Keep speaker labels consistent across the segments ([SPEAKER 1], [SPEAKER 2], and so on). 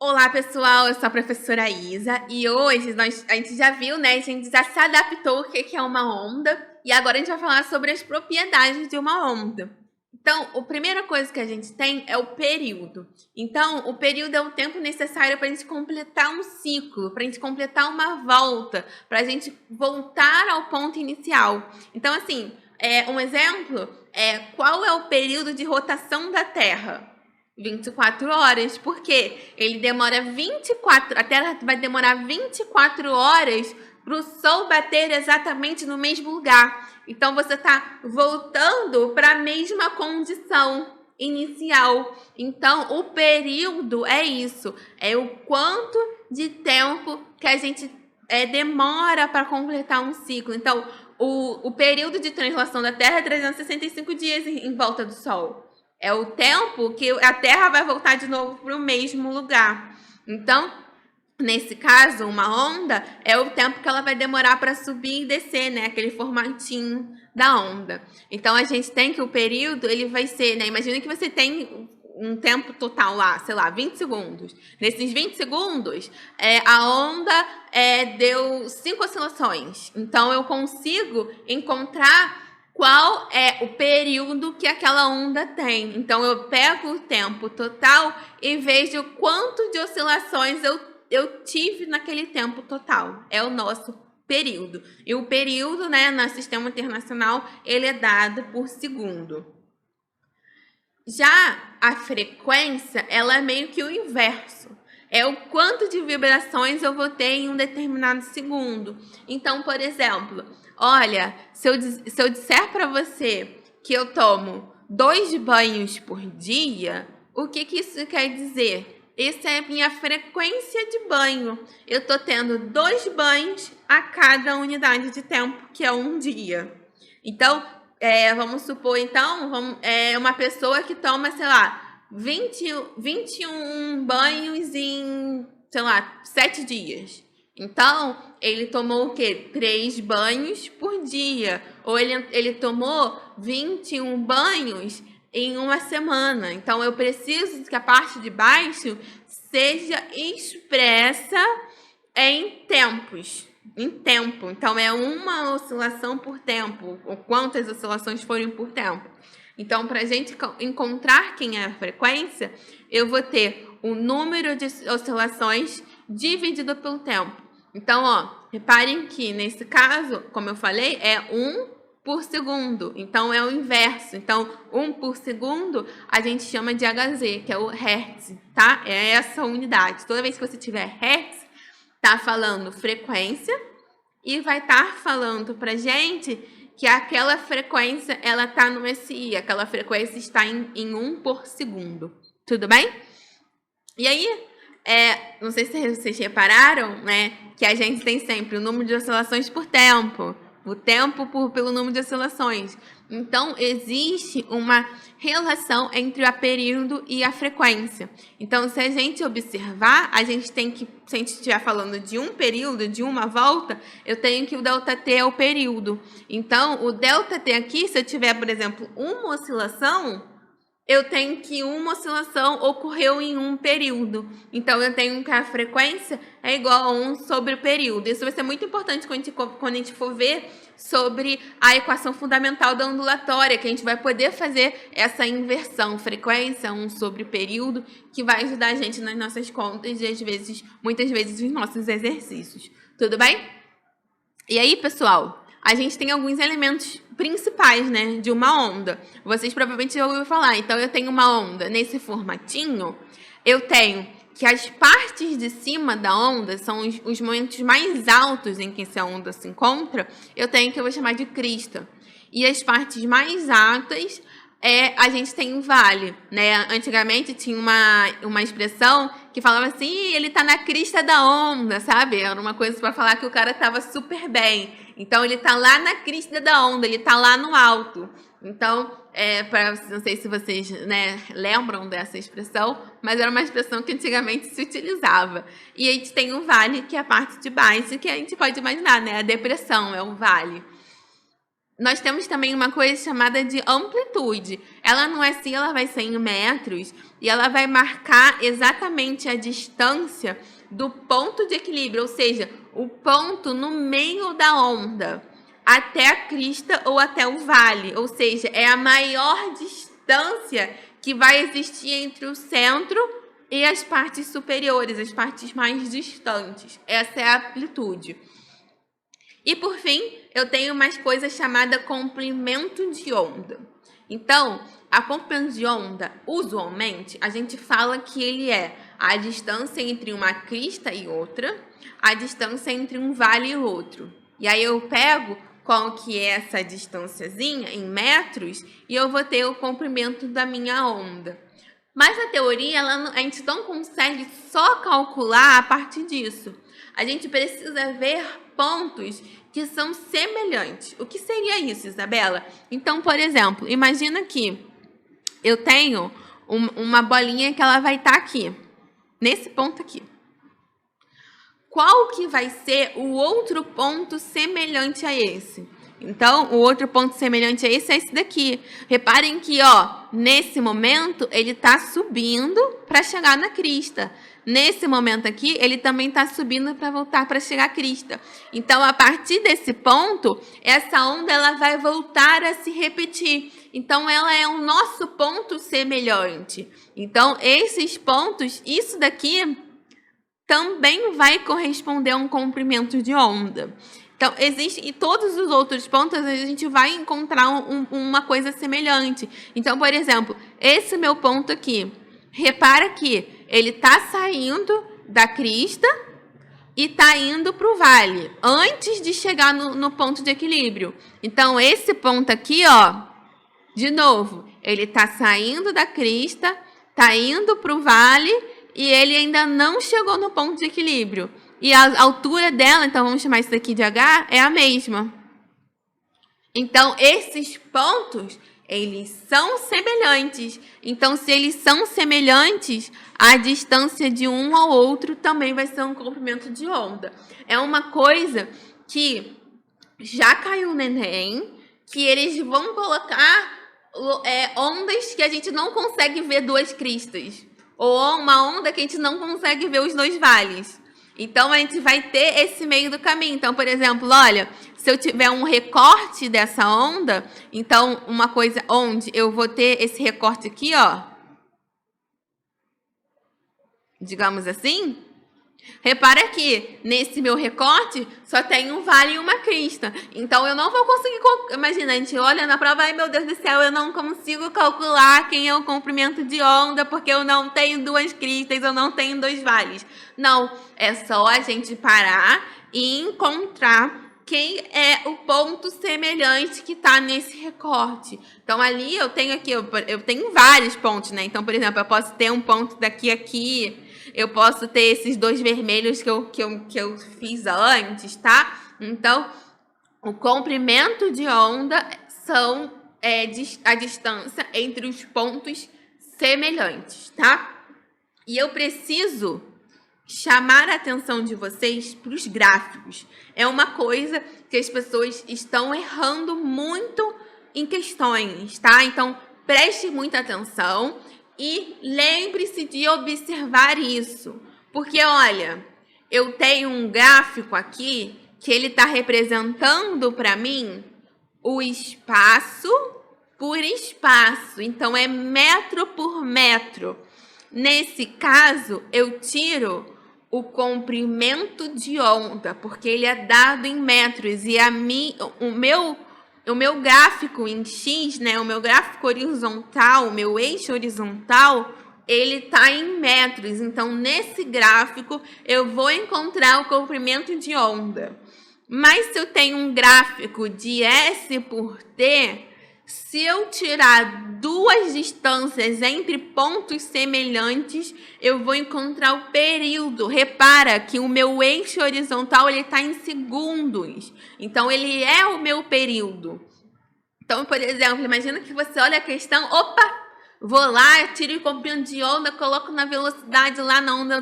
[SPEAKER 1] Olá, pessoal, eu sou a professora Isa e hoje a gente já viu, né? A gente já se adaptou ao que é uma onda e agora a gente vai falar sobre as propriedades de uma onda. Então, a primeira coisa que a gente tem é o período. Então, o período é o tempo necessário para a gente completar um ciclo, para a gente completar uma volta, para a gente voltar ao ponto inicial. Então, assim, um exemplo é qual é o período de rotação da Terra? 24 horas, porque ele demora 24, a Terra vai demorar 24 horas para o Sol bater exatamente no mesmo lugar. Então você está voltando para a mesma condição inicial. Então o período é isso, é o quanto de tempo que a gente demora para completar um ciclo. Então o período de translação da Terra é 365 dias em volta do Sol. É o tempo que a Terra vai voltar de novo para o mesmo lugar. Então, nesse caso, uma onda é o tempo que ela vai demorar para subir e descer, né? Aquele formatinho da onda. Então, a gente tem que o período, ele vai ser, né? Imagina que você tem um tempo total lá, sei lá, 20 segundos. Nesses 20 segundos, a onda deu 5 oscilações. Então, eu consigo encontrar qual é o período que aquela onda tem. Então, eu pego o tempo total e vejo quanto de oscilações eu tive naquele tempo total. É o nosso período. E o período, né, no sistema internacional, ele é dado por segundo. Já a frequência, ela é meio que o inverso. É o quanto de vibrações eu vou ter em um determinado segundo. Então, por exemplo, olha, se eu disser para você que eu tomo 2 banhos por dia, o que isso quer dizer? Essa é a minha frequência de banho. Eu estou tendo 2 banhos a cada unidade de tempo, que é um dia. Então, vamos supor, então, uma pessoa que toma, sei lá, 21 banhos em, sei lá, 7 dias. Então, ele tomou o quê? 3 banhos por dia. Ou ele tomou 21 banhos em uma semana. Então, eu preciso que a parte de baixo seja expressa em tempos. Em tempo. Então, é uma oscilação por tempo. Ou quantas oscilações forem por tempo. Então, para a gente encontrar quem é a frequência, eu vou ter o número de oscilações dividido pelo tempo. Então, ó, reparem que nesse caso, como eu falei, é 1 por segundo. Então, é o inverso. Então, 1 por segundo a gente chama de Hz, que é o Hertz, tá? É essa unidade. Toda vez que você tiver Hertz, tá falando frequência e vai estar falando pra gente que aquela frequência, ela tá no SI, aquela frequência está em 1 por segundo. Tudo bem? E aí, não sei se vocês repararam, né, que a gente tem sempre o número de oscilações por tempo, o tempo pelo número de oscilações. Então, existe uma relação entre o período e a frequência. Então, se a gente observar, a gente tem que, se a gente estiver falando de um período, de uma volta, eu tenho que o ΔT é o período. Então, o ΔT aqui, se eu tiver, por exemplo, uma oscilação, eu tenho que uma oscilação ocorreu em um período. Então, eu tenho que a frequência é igual a 1 sobre o período. Isso vai ser muito importante quando a gente for ver sobre a equação fundamental da ondulatória, que a gente vai poder fazer essa inversão, frequência 1 sobre o período, que vai ajudar a gente nas nossas contas e, às vezes, muitas vezes, nos nossos exercícios. Tudo bem? E aí, pessoal, a gente tem alguns elementos principais, né, de uma onda. Vocês provavelmente já ouviram falar. Então, eu tenho uma onda nesse formatinho. Eu tenho que as partes de cima da onda são os momentos mais altos em que essa onda se encontra. Eu tenho que eu vou chamar de crista. E as partes mais altas a gente tem um vale, né? Antigamente tinha uma expressão que falava assim, ele tá na crista da onda, sabe? Era uma coisa para falar que o cara tava super bem. Então, ele tá lá na crista da onda, ele tá lá no alto. Então, não sei se vocês, né, lembram dessa expressão, mas era uma expressão que antigamente se utilizava. E a gente tem um vale, que é a parte de baixo, que a gente pode imaginar, né? A depressão é um vale. nós temos também uma coisa chamada de amplitude. Ela não é assim, ela vai ser em metros e ela vai marcar exatamente a distância do ponto de equilíbrio, ou seja, o ponto no meio da onda, até a crista ou até o vale, ou seja, é a maior distância que vai existir entre o centro e as partes superiores, as partes mais distantes. Essa é a amplitude. E, por fim, eu tenho umas coisas chamadas comprimento de onda. Então, a comprimento de onda, usualmente, a gente fala que ele é a distância entre uma crista e outra, a distância entre um vale e outro. E aí eu pego qual que é essa distânciazinha em metros e eu vou ter o comprimento da minha onda. Mas a teoria, a gente não consegue só calcular a partir disso. A gente precisa ver pontos que são semelhantes. O que seria isso, Isabela? Então, por exemplo, imagina que eu tenho uma bolinha que ela vai estar aqui, nesse ponto aqui. Qual que vai ser o outro ponto semelhante a esse? Então, o outro ponto semelhante a esse é esse daqui. Reparem que, ó, nesse momento, ele está subindo para chegar na crista. Nesse momento aqui, ele também está subindo para voltar para chegar à crista. Então, a partir desse ponto, essa onda ela vai voltar a se repetir. Então, ela é o nosso ponto semelhante. Então, esses pontos, isso daqui também vai corresponder a um comprimento de onda. Então, existe, e todos os outros pontos a gente vai encontrar uma coisa semelhante. Então, por exemplo, esse meu ponto aqui, repara que ele está saindo da crista e está indo para o vale, antes de chegar no ponto de equilíbrio. Então, esse ponto aqui, ó, de novo, ele está saindo da crista, está indo para o vale e ele ainda não chegou no ponto de equilíbrio. E a altura dela, então vamos chamar isso daqui de H, é a mesma. Então, esses pontos, eles são semelhantes. Então, se eles são semelhantes, a distância de um ao outro também vai ser um comprimento de onda. É uma coisa que já caiu no Enem, que eles vão colocar ondas que a gente não consegue ver duas cristas. Ou uma onda que a gente não consegue ver os dois vales. Então, a gente vai ter esse meio do caminho. Então, por exemplo, olha, se eu tiver um recorte dessa onda, então, uma coisa onde eu vou ter esse recorte aqui, ó, digamos assim, repara que nesse meu recorte só tem um vale e uma crista. Então, eu não vou conseguir... Imagina, a gente olha na prova, ai meu Deus do céu, eu não consigo calcular quem é o comprimento de onda, porque eu não tenho duas cristas, eu não tenho dois vales. Não, é só a gente parar e encontrar quem é o ponto semelhante que está nesse recorte. Então, ali eu tenho aqui, eu tenho vários pontos, né? Então, por exemplo, eu posso ter um ponto daqui aqui, eu posso ter esses dois vermelhos que eu fiz antes, tá? Então, o comprimento de onda são a distância entre os pontos semelhantes, tá? E eu preciso chamar a atenção de vocês para os gráficos. É uma coisa que as pessoas estão errando muito em questões, tá? Então, preste muita atenção e lembre-se de observar isso. Porque, olha, eu tenho um gráfico aqui que ele está representando para mim o espaço por espaço. Então, é metro por metro. Nesse caso, eu tiro o comprimento de onda, porque ele é dado em metros. E o meu gráfico em X, né, o meu gráfico horizontal, o meu eixo horizontal, ele está em metros. Então, nesse gráfico, eu vou encontrar o comprimento de onda. Mas se eu tenho um gráfico de S por T, se eu tirar duas distâncias entre pontos semelhantes, eu vou encontrar o período. Repara que o meu eixo horizontal está em segundos. Então, ele é o meu período. Então, por exemplo, imagina que você olha a questão, opa, vou lá, eu tiro o comprimento de onda, coloco na velocidade lá na onda,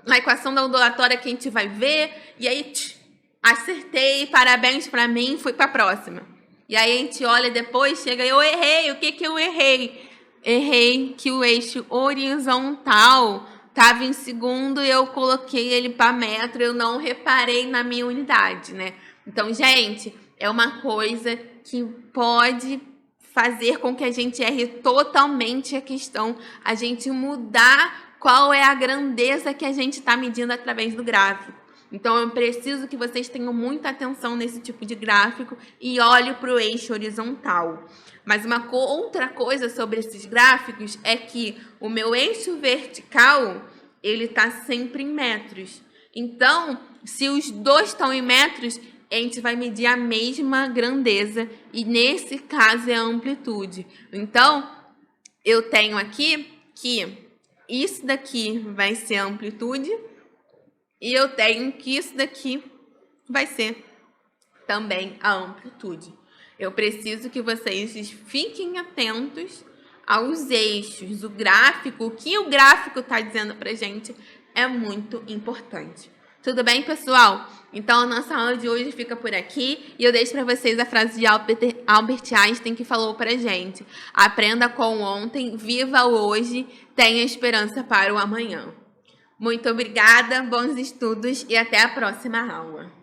[SPEAKER 1] na equação da ondulatória que a gente vai ver, e aí acertei, parabéns pra mim, fui pra próxima. E aí a gente olha depois, chega e eu errei. O que que eu errei? Errei que o eixo horizontal estava em segundo e eu coloquei ele para metro, eu não reparei na minha unidade, né? Então, gente, é uma coisa que pode fazer com que a gente erre totalmente a questão, a gente mudar qual é a grandeza que a gente está medindo através do gráfico. Então, eu preciso que vocês tenham muita atenção nesse tipo de gráfico e olhem para o eixo horizontal. Mas uma outra coisa sobre esses gráficos é que o meu eixo vertical, ele está sempre em metros. Então, se os dois estão em metros, a gente vai medir a mesma grandeza e nesse caso é a amplitude. Então, eu tenho aqui que isso daqui vai ser a amplitude e eu tenho que isso daqui vai ser também a amplitude. Eu preciso que vocês fiquem atentos aos eixos, o gráfico, o que o gráfico está dizendo para a gente é muito importante. Tudo bem, pessoal? Então, a nossa aula de hoje fica por aqui e eu deixo para vocês a frase de Albert Einstein que falou para a gente: aprenda com o ontem, viva o hoje, tenha esperança para o amanhã. Muito obrigada, bons estudos e até a próxima aula.